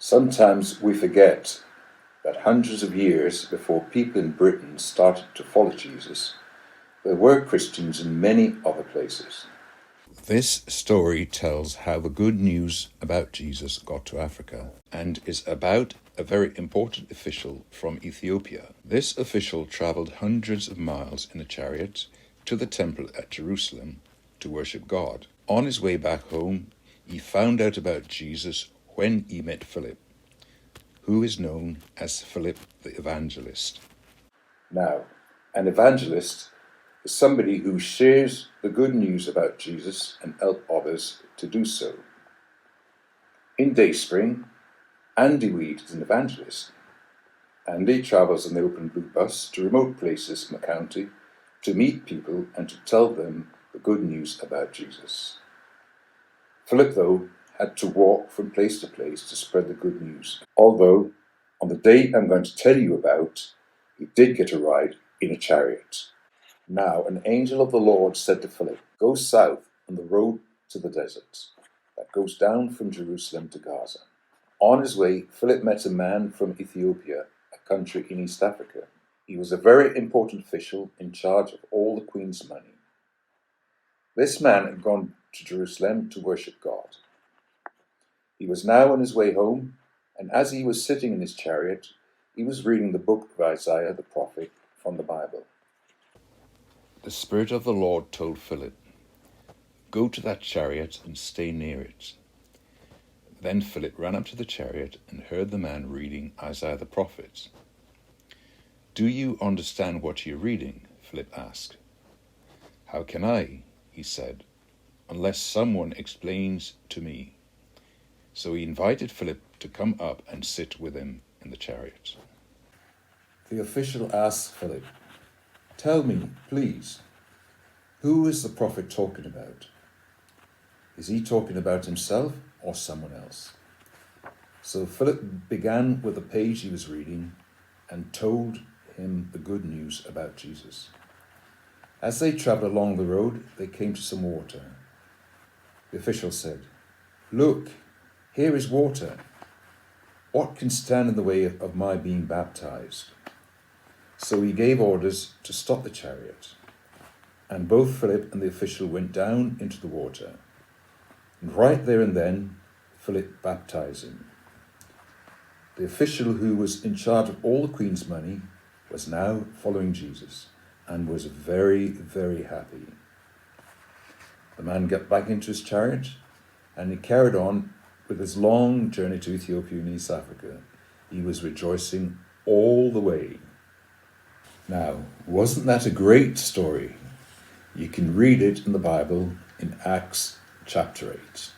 Sometimes we forget that hundreds of years before people in Britain started to follow Jesus, there were Christians in many other places. This story tells how the good news about Jesus got to Africa and is about a very important official from Ethiopia. This official travelled hundreds of miles in a chariot to the temple at Jerusalem to worship God. On his way back home, he found out about Jesus when he met Philip, who is known as Philip the Evangelist. Now, an evangelist is somebody who shares the good news about Jesus and help others to do so. In Dayspring, Andy Weed is an evangelist. Andy travels on the open blue bus to remote places in the county to meet people and to tell them the good news about Jesus. Philip, though, had to walk from place to place to spread the good news, although on the day I'm going to tell you about, he did get a ride in a chariot. Now an angel of the Lord said to Philip, "Go south on the road to the desert that goes down from Jerusalem to Gaza." On his way, Philip met a man from Ethiopia, a country in East Africa. He was a very important official in charge of all the queen's money. This man had gone to Jerusalem to worship God. He was now on his way home, and as he was sitting in his chariot, he was reading the book of Isaiah the prophet from the Bible. The Spirit of the Lord told Philip, "Go to that chariot and stay near it." Then Philip ran up to the chariot and heard the man reading Isaiah the prophet. "Do you understand what you're reading?" Philip asked. "How can I," he said, "unless someone explains to me?" So he invited Philip to come up and sit with him in the chariot. The official asked Philip, "Tell me, please, who is the prophet talking about? Is he talking about himself or someone else?" So Philip began with the page he was reading and told him the good news about Jesus. As they travelled along the road, they came to some water. The official said, "Look, here is water. What can stand in the way of my being baptized?" So he gave orders to stop the chariot, and both Philip and the official went down into the water. And right there and then, Philip baptized him. The official who was in charge of all the queen's money was now following Jesus and was very, very happy. The man got back into his chariot and he carried on with his long journey to Ethiopia and East Africa. He was rejoicing all the way. Now, wasn't that a great story? You can read it in the Bible in Acts chapter 8.